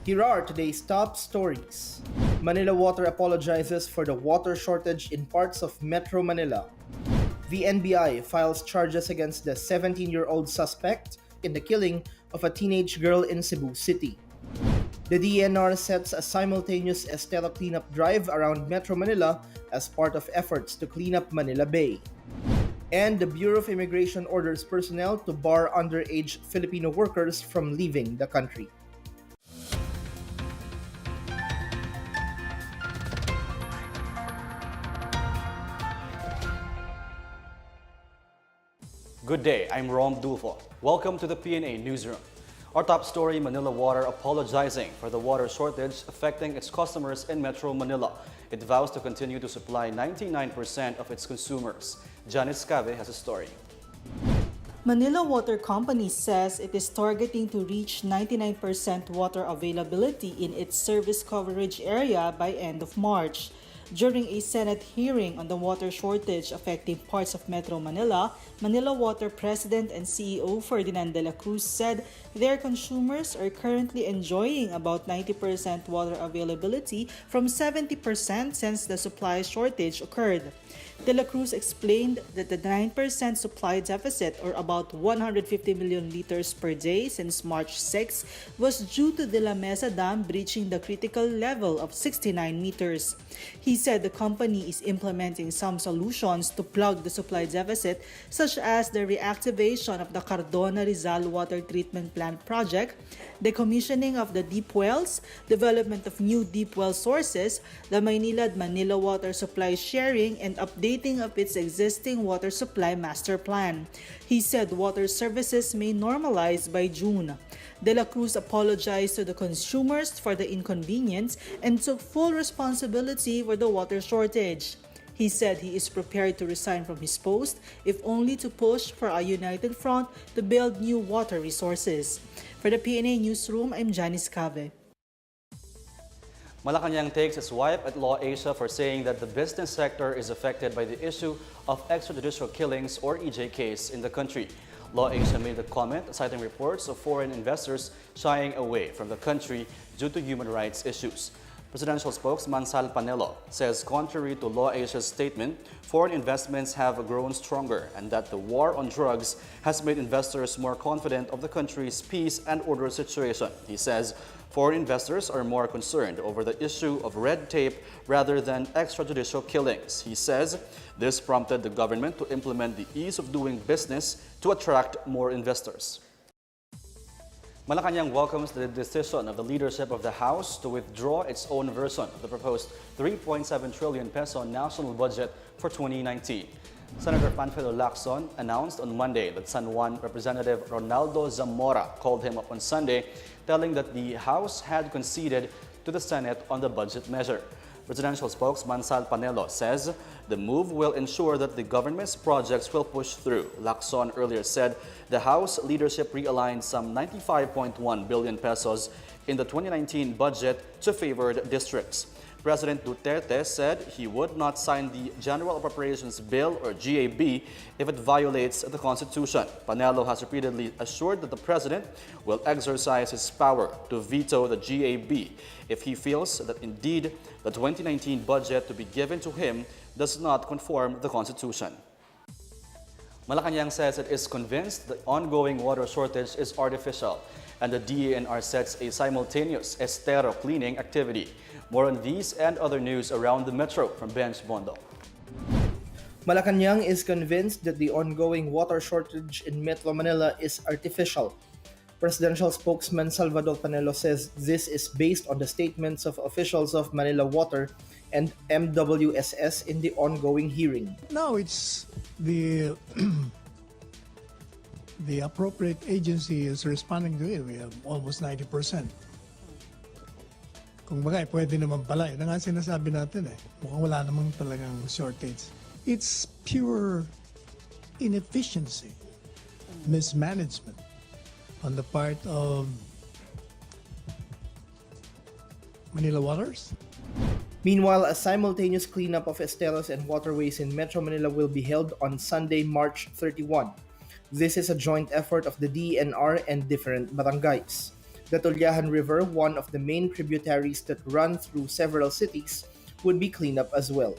Here are today's top stories. Manila Water apologizes for the water shortage in parts of Metro Manila. The NBI files charges against the 17-year-old suspect in the killing of a teenage girl in Cebu City. The DNR sets a simultaneous esteros cleanup drive around Metro Manila as part of efforts to clean up Manila Bay. And the Bureau of Immigration orders personnel to bar underage Filipino workers from leaving the country. Good day, I'm Rom Dulfo. Welcome to the PNA Newsroom. Our top story, Manila Water apologizing for the water shortage affecting its customers in Metro Manila. It vows to continue to supply 99% of its consumers. Janice Cave has a story. Manila Water Company says it is targeting to reach 99% water availability in its service coverage area by end of March. During a Senate hearing on the water shortage affecting parts of Metro Manila, Manila Water President and CEO Ferdinand de la Cruz said their consumers are currently enjoying about 90% water availability from 70% since the supply shortage occurred. De la Cruz explained that the 9% supply deficit, or about 150 million liters per day since March 6, was due to the La Mesa Dam breaching the critical level of 69 meters. He said the company is implementing some solutions to plug the supply deficit, such as the reactivation of the Cardona Rizal Water Treatment Plant project, the commissioning of the deep wells, development of new deep well sources, the Manila Water Supply Sharing, and updating of its existing water supply master plan. He said water services may normalize by June. De la Cruz apologized to the consumers for the inconvenience and took full responsibility for the water shortage. He said he is prepared to resign from his post, if only to push for a united front to build new water resources. For the PNA Newsroom, I'm Janice Cave. Malacanang takes its swipe at Law Asia for saying that the business sector is affected by the issue of extrajudicial killings, or EJKs, in the country. Law Asia made the comment citing reports of foreign investors shying away from the country due to human rights issues. Presidential spokesman Sal Panelo says contrary to Law Asia's statement, foreign investments have grown stronger and that the war on drugs has made investors more confident of the country's peace and order situation. He says foreign investors are more concerned over the issue of red tape rather than extrajudicial killings. He says this prompted the government to implement the ease of doing business to attract more investors. Malacanang welcomes the decision of the leadership of the House to withdraw its own version of the proposed 3.7 trillion peso national budget for 2019. Senator Panfilo Lacson announced on Monday that San Juan Representative Ronaldo Zamora called him up on Sunday, telling that the House had conceded to the Senate on the budget measure. Presidential spokesman Sal Panelo says the move will ensure that the government's projects will push through. Lacson earlier said the House leadership realigned some 95.1 billion pesos in the 2019 budget to favored districts. President Duterte said he would not sign the General Appropriations Bill, or GAB, if it violates the Constitution. Panelo has repeatedly assured that the President will exercise his power to veto the GAB if he feels that indeed the 2019 budget to be given to him does not conform the Constitution. Malacanang says it is convinced the ongoing water shortage is artificial, and the DENR sets a simultaneous estero cleaning activity. More on these and other news around the metro from Benj Bondo. Malacanang is convinced that the ongoing water shortage in Metro Manila is artificial. Presidential spokesman Salvador Panelo says this is based on the statements of officials of Manila Water and MWSS in the ongoing hearing. No, it's the the appropriate agency is responding to it. We have almost 90%. Kung bagay, pwede naman pala. Ito nga sinasabi natin eh. Mukhang wala namang talagang shortage. It's pure inefficiency, mismanagement on the part of Manila Waters. Meanwhile, a simultaneous cleanup of esteros and waterways in Metro Manila will be held on Sunday, March 31. This is a joint effort of the DENR and different barangays. The Tulyahan River, one of the main tributaries that run through several cities, would be cleaned up as well.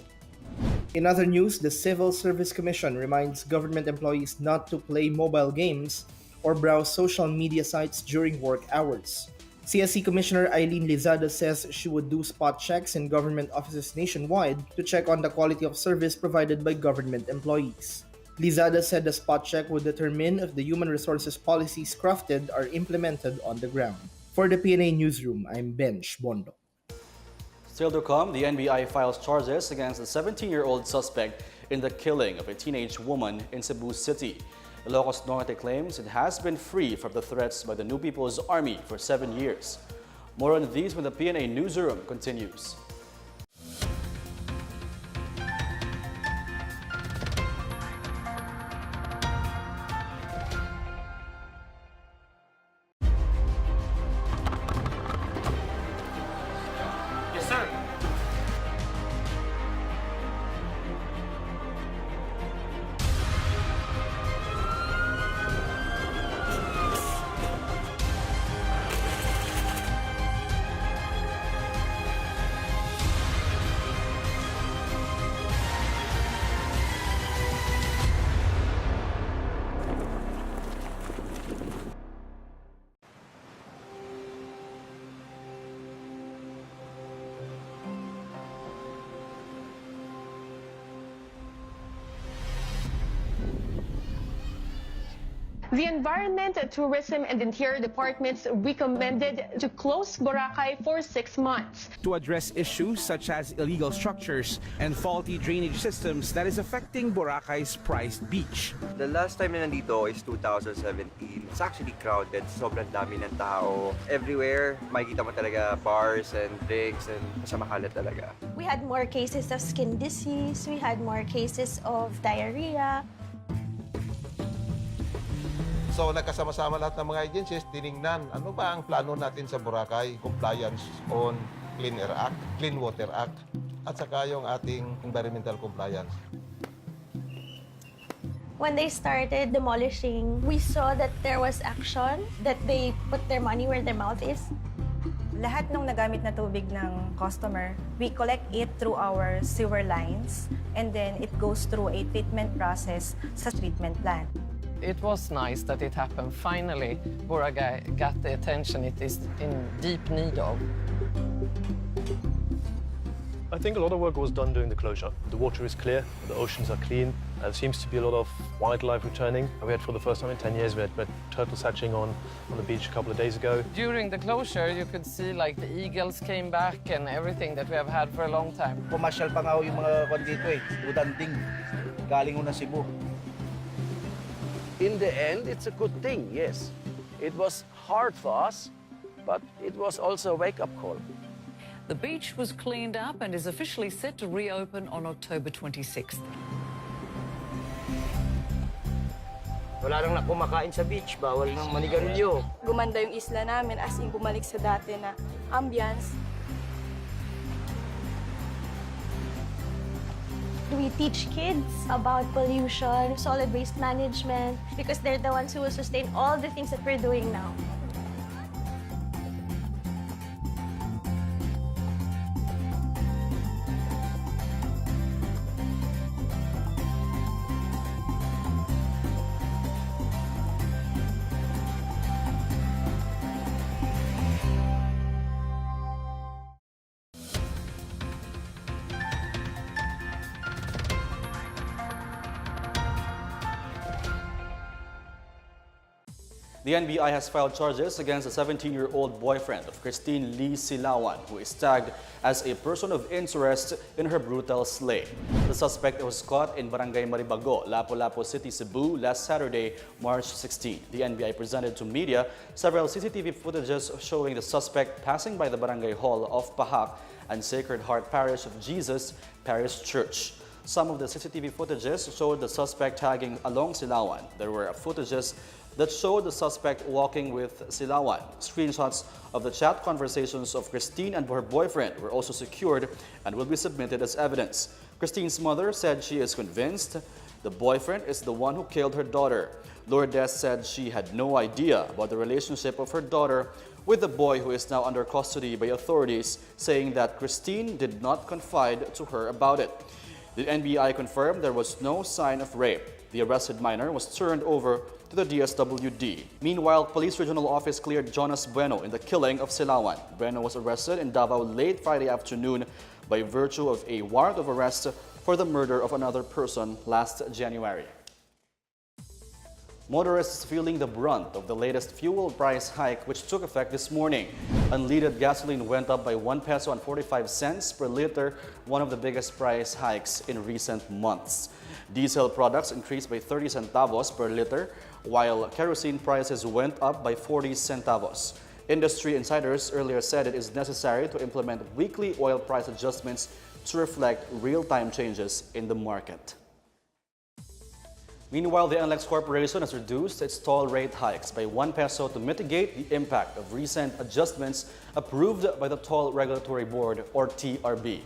In other news, the Civil Service Commission reminds government employees not to play mobile games or browse social media sites during work hours. CSC Commissioner Eileen Lizada says she would do spot checks in government offices nationwide to check on the quality of service provided by government employees. Lizada said the spot check would determine if the human resources policies crafted are implemented on the ground. For the PNA Newsroom, I'm Benj Bondo. Still to come, the NBI files charges against a 17-year-old suspect in the killing of a teenage woman in Cebu City. Ilocos Norte claims it has been free from the threats by the New People's Army for 7 years. More on these when the PNA Newsroom continues. Yes, sir. The Environment, Tourism and Interior Departments recommended to close Boracay for 6 months. To address issues such as illegal structures and faulty drainage systems that is affecting Boracay's prized beach. The last time na nandito is 2017. It's actually crowded. Sobrang dami ng tao. Everywhere, makikita mo talaga bars and drinks and makalat talaga. We had more cases of skin disease. We had more cases of diarrhea. So nagkasama-sama lahat ng mga agencies, tiningnan ano ba ang plano natin sa Boracay, compliance on Clean Air Act, Clean Water Act, at saka yung ating environmental compliance. When they started demolishing, we saw that there was action, that they put their money where their mouth is. Lahat ng nagamit na tubig ng customer, we collect it through our sewer lines and then it goes through a treatment process sa treatment plant. It was nice that it happened. Finally, Boracay got the attention it is in deep need of. I think a lot of work was done during the closure. The water is clear, the oceans are clean, there seems to be a lot of wildlife returning. We had for the first time in 10 years, we had turtles hatching on the beach a couple of days ago. During the closure, you could see like the eagles came back and everything that we have had for a long time. Pumasyal pa nga yung mga kwan dito budanding, galing ho na Cebu. In the end, it's a good thing, yes. It was hard for us, but it was also a wake-up call. The beach was cleaned up and is officially set to reopen on October 26th. Wala nang kumakain sa beach, bawal nang manigarilyo. Gumanda yung isla namin as in bumalik sa dati na ambience. We teach kids about pollution, solid waste management, because they're the ones who will sustain all the things that we're doing now. The NBI has filed charges against a 17-year-old boyfriend of Christine Lee Silawan, who is tagged as a person of interest in her brutal slay. The suspect was caught in Barangay Maribago, Lapu-Lapu City, Cebu, last Saturday, March 16. The NBI presented to media several CCTV footages showing the suspect passing by the barangay hall of Pahak and Sacred Heart Parish of Jesus Parish Church. Some of the CCTV footages showed the suspect tagging along Silawan. There were footages that showed the suspect walking with Silawan. Screenshots of the chat conversations of Christine and her boyfriend were also secured and will be submitted as evidence. Christine's mother said she is convinced The boyfriend is the one who killed her daughter. Lourdes said she had no idea about the relationship of her daughter with the boy who is now under custody by authorities, saying that Christine did not confide to her about it. The NBI confirmed there was no sign of rape. The arrested minor was turned over to the DSWD. Meanwhile, Police Regional Office cleared Jonas Bueno in the killing of Silawan. Bueno was arrested in Davao late Friday afternoon by virtue of a warrant of arrest for the murder of another person last January. Motorists feeling the brunt of the latest fuel price hike which took effect this morning. Unleaded gasoline went up by 1 peso and 45 cents per liter, one of the biggest price hikes in recent months. Diesel products increased by 30 centavos per liter, while kerosene prices went up by 40 centavos. Industry insiders earlier said it is necessary to implement weekly oil price adjustments to reflect real-time changes in the market. Meanwhile, the NLEX Corporation has reduced its toll rate hikes by 1 peso to mitigate the impact of recent adjustments approved by the Toll Regulatory Board, or TRB.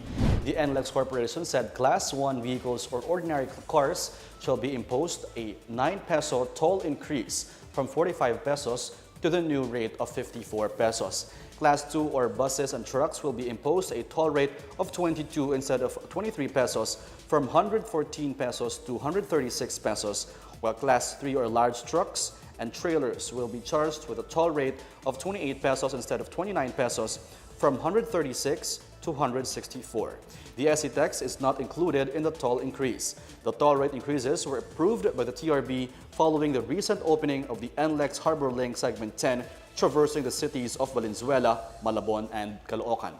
The NLEX Corporation said Class 1 vehicles or ordinary cars shall be imposed a 9 peso toll increase from 45 pesos to the new rate of 54 pesos. Class 2 or buses and trucks will be imposed a toll rate of 22 instead of 23 pesos from 114 pesos to 136 pesos, while Class 3 or large trucks and trailers will be charged with a toll rate of 28 pesos instead of 29 pesos from 136 to 164. The SE tax is not included in the toll increase. The toll rate increases were approved by the TRB following the recent opening of the NLEX Harbor Link Segment 10, traversing the cities of Valenzuela, Malabon, and Caloocan.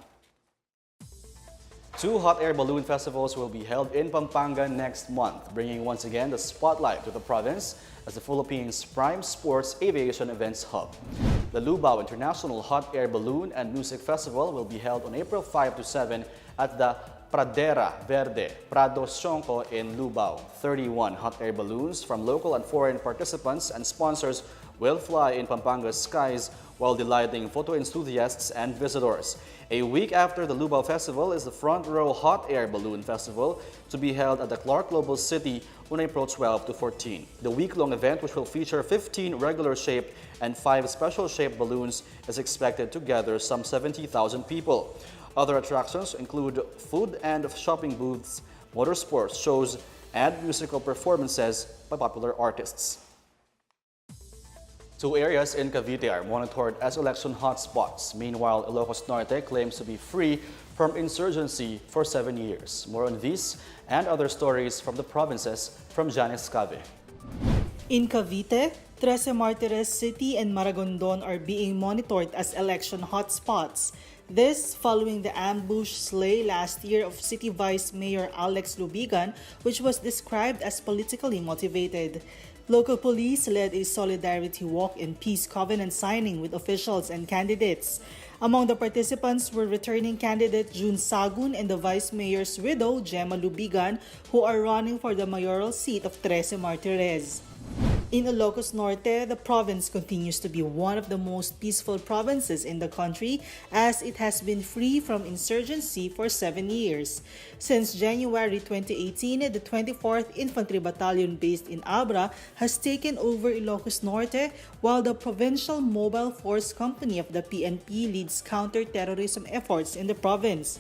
2 hot air balloon festivals will be held in Pampanga next month, bringing once again the spotlight to the province as the Philippines' prime sports aviation events hub. The Lubao International Hot Air Balloon and Music Festival will be held on April 5 to 7 at the Pradera Verde, Prado Sionco in Lubao. 31 hot air balloons from local and foreign participants and sponsors will fly in Pampanga's skies while delighting photo enthusiasts and visitors. A week after the Lubao Festival is the Front Row Hot Air Balloon Festival to be held at the Clark Global City on April 12 to 14. The week-long event, which will feature 15 regular-shaped and 5 special-shaped balloons, is expected to gather some 70,000 people. Other attractions include food and shopping booths, motorsports shows, and musical performances by popular artists. 2 areas in Cavite are monitored as election hotspots. Meanwhile, Ilocos Norte claims to be free from insurgency for 7 years. More on these and other stories from the provinces from Janice Cave. In Cavite, Trece Martires City and Maragondon are being monitored as election hotspots. This following the ambush slay last year of City Vice Mayor Alex Lubigan, which was described as politically motivated. Local police led a solidarity walk and peace covenant signing with officials and candidates. Among the participants were returning candidate June Sagun and the Vice Mayor's widow, Gemma Lubigan, who are running for the mayoral seat of Trece Martires. In Ilocos Norte, the province continues to be one of the most peaceful provinces in the country as it has been free from insurgency for 7 years. Since January 2018, the 24th Infantry Battalion based in Abra has taken over Ilocos Norte, while the Provincial Mobile Force Company of the PNP leads counter-terrorism efforts in the province.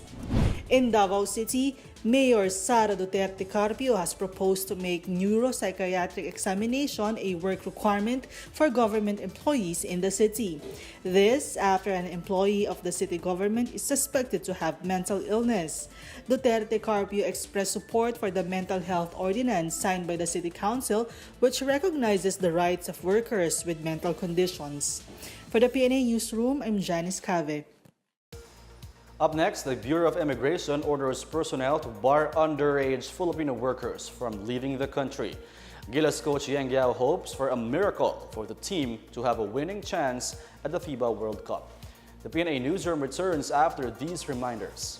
In Davao City, Mayor Sara Duterte Carpio has proposed to make neuropsychiatric examination a work requirement for government employees in the city. This after an employee of the city government is suspected to have mental illness. Duterte Carpio expressed support for the mental health ordinance signed by the City Council, which recognizes the rights of workers with mental conditions. For the PNA Newsroom, I'm Janice Cave. Up next, the Bureau of Immigration orders personnel to bar underage Filipino workers from leaving the country. Gilas coach Yang Yao hopes for a miracle for the team to have a winning chance at the FIBA World Cup. The PNA Newsroom returns after these reminders.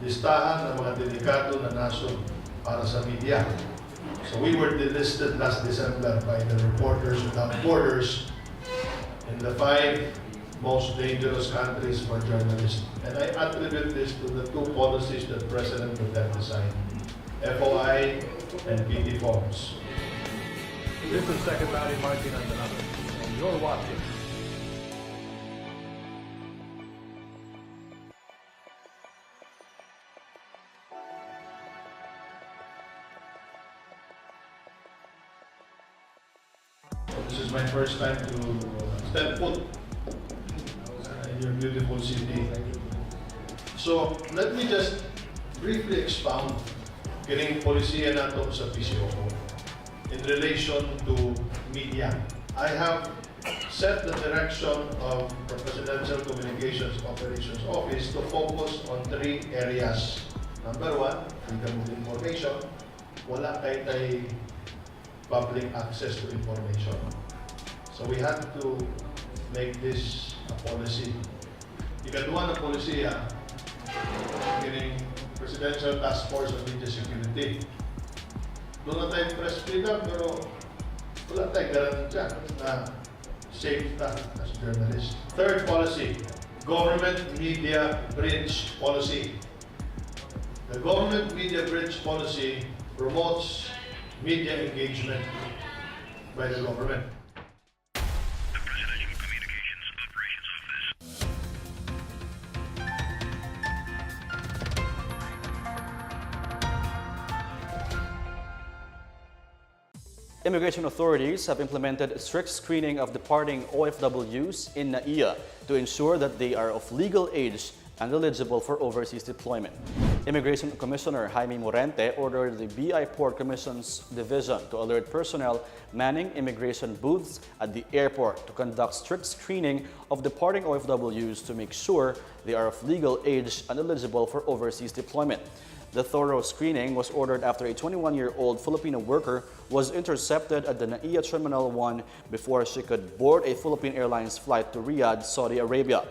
listahan ng mga delikado na nasod para sa media. So we were delisted last December by the Reporters Without Borders in the 5 most dangerous countries for journalists. And I attribute this to the 2 policies that President Duterte signed, FOI and PD forms. This is Secretary Martin Andanado, and you're watching. This is my first time to step foot in your beautiful city. So let me just briefly expound kining polisiya nato sa PCOO in relation to media. I have set the direction of the Presidential Communications Operations Office to focus on 3 areas. Number 1, freedom of information. Wala kay public access to information. So we had to make this a policy. Ikaduha na polisiya, kining Presidential Task Force on Media Security. Doon na tayong press freedom, pero wala tayong garantiya na safe ta as journalists. Third policy, Government Media Bridge Policy. The Government Media Bridge Policy promotes media engagement by the government. Immigration authorities have implemented strict screening of departing OFWs in NAIA to ensure that they are of legal age and eligible for overseas deployment. Immigration Commissioner Jaime Morente ordered the BI Port Commission's division to alert personnel manning immigration booths at the airport to conduct strict screening of departing OFWs to make sure they are of legal age and eligible for overseas deployment. The thorough screening was ordered after a 21-year-old Filipino worker was intercepted at the NAIA Terminal 1 before she could board a Philippine Airlines flight to Riyadh, Saudi Arabia.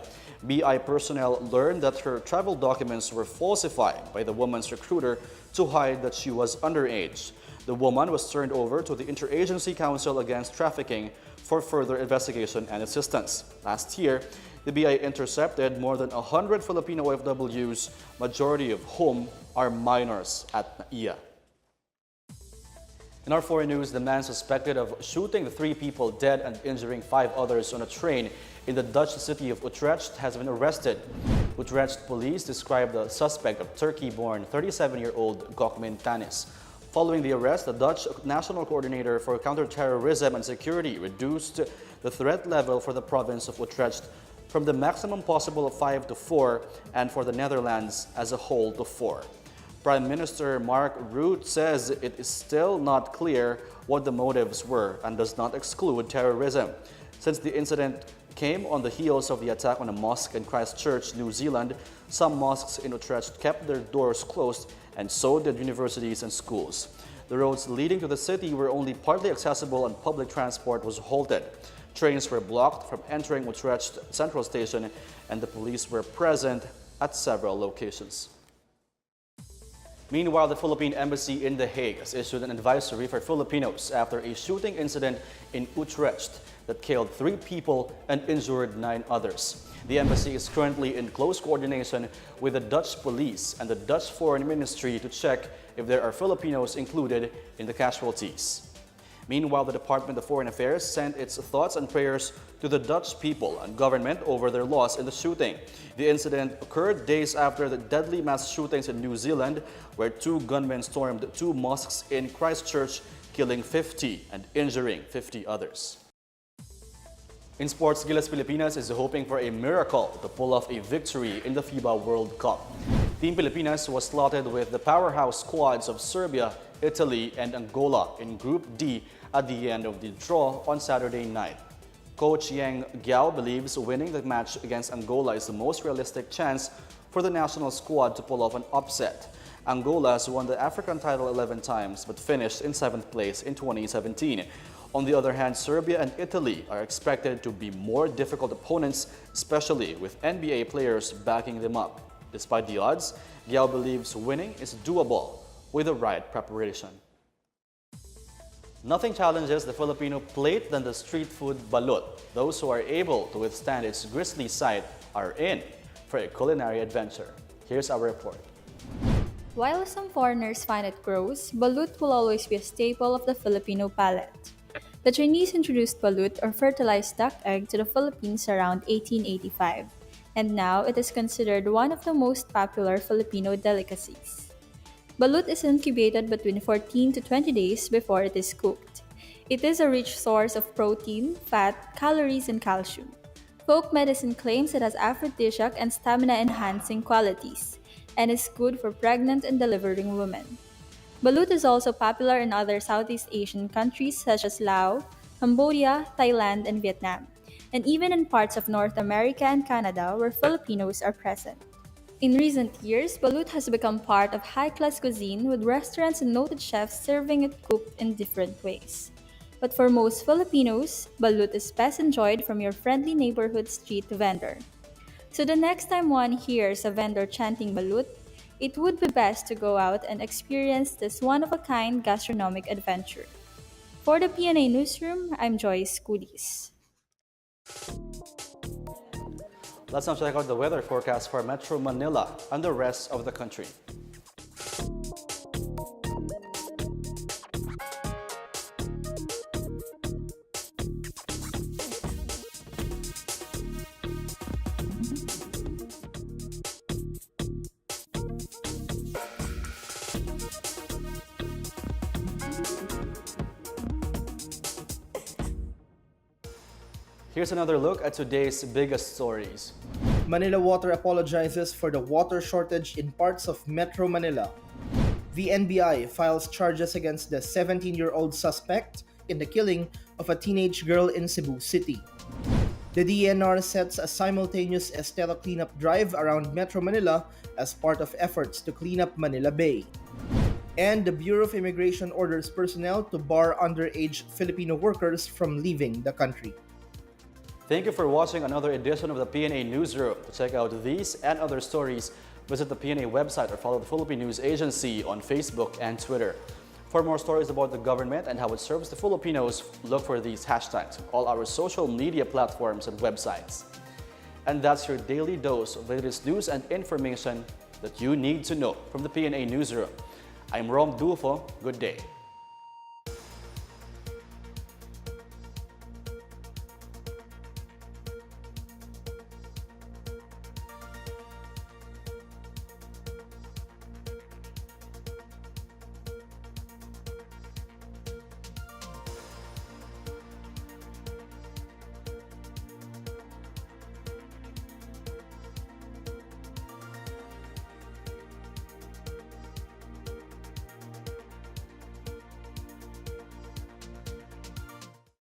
BI personnel learned that her travel documents were falsified by the woman's recruiter to hide that she was underage. The woman was turned over to the Interagency Council Against Trafficking for further investigation and assistance. Last year, the BI intercepted more than 100 Filipino OFWs, majority of whom are minors at NAIA. In our foreign news, the man suspected of shooting the 3 people dead and injuring 5 others on a train in the Dutch city of Utrecht has been arrested. Utrecht police described the suspect of Turkey-born 37-year-old Gokmin Tanis. Following the arrest, the Dutch National Coordinator for Counterterrorism and Security reduced the threat level for the province of Utrecht from the maximum possible of 5 to 4 and for the Netherlands as a whole to 4. Prime Minister Mark Rutte says it is still not clear what the motives were and does not exclude terrorism. Since the incident came on the heels of the attack on a mosque in Christchurch, New Zealand, some mosques in Utrecht kept their doors closed and so did universities and schools. The roads leading to the city were only partly accessible and public transport was halted. Trains were blocked from entering Utrecht Central Station and the police were present at several locations. Meanwhile, the Philippine Embassy in The Hague has issued an advisory for Filipinos after a shooting incident in Utrecht that killed 3 people and injured 9 others. The embassy is currently in close coordination with the Dutch police and the Dutch Foreign Ministry to check if there are Filipinos included in the casualties. Meanwhile, the Department of Foreign Affairs sent its thoughts and prayers to the Dutch people and government over their loss in the shooting. The incident occurred days after the deadly mass shootings in New Zealand, where 2 gunmen stormed 2 mosques in Christchurch, killing 50 and injuring 50 others. In sports, Gilas Pilipinas is hoping for a miracle to pull off a victory in the FIBA World Cup. Team Pilipinas was slotted with the powerhouse squads of Serbia, Italy, and Angola in Group D at the end of the draw on Saturday night. Coach Yang Giao believes winning the match against Angola is the most realistic chance for the national squad to pull off an upset. Angola has won the African title 11 times but finished in 7th place in 2017. On the other hand, Serbia and Italy are expected to be more difficult opponents, especially with NBA players backing them up. Despite the odds, Giao believes winning is doable with the right preparation. Nothing challenges the Filipino plate than the street food balut. Those who are able to withstand its grisly sight are in for a culinary adventure. Here's our report. While some foreigners find it gross, balut will always be a staple of the Filipino palate. The Chinese introduced balut or fertilized duck egg to the Philippines around 1885, and now it is considered one of the most popular Filipino delicacies. Balut is incubated between 14 to 20 days before it is cooked. It is a rich source of protein, fat, calories, and calcium. Folk medicine claims it has aphrodisiac and stamina-enhancing qualities, and is good for pregnant and delivering women. Balut is also popular in other Southeast Asian countries such as Laos, Cambodia, Thailand, and Vietnam, and even in parts of North America and Canada where Filipinos are present. In recent years, balut has become part of high-class cuisine with restaurants and noted chefs serving it cooked in different ways. But for most Filipinos, balut is best enjoyed from your friendly neighborhood street vendor. So the next time one hears a vendor chanting balut, it would be best to go out and experience this one-of-a-kind gastronomic adventure. For the PNA Newsroom, I'm Joyce Cudis. Let's now check out the weather forecast for Metro Manila and the rest of the country. Here's another look at today's biggest stories. Manila Water apologizes for the water shortage in parts of Metro Manila. The NBI files charges against the 17-year-old suspect in the killing of a teenage girl in Cebu City. The DNR sets a simultaneous estero cleanup drive around Metro Manila as part of efforts to clean up Manila Bay. And the Bureau of Immigration orders personnel to bar underage Filipino workers from leaving the country. Thank you for watching another edition of the PNA Newsroom. To check out these and other stories, visit the PNA website or follow the Philippine News Agency on Facebook and Twitter. For more stories about the government and how it serves the Filipinos, look for these hashtags on all our social media platforms and websites. And that's your daily dose of latest news and information that you need to know from the PNA Newsroom. I'm Rom Dulfo. Good day.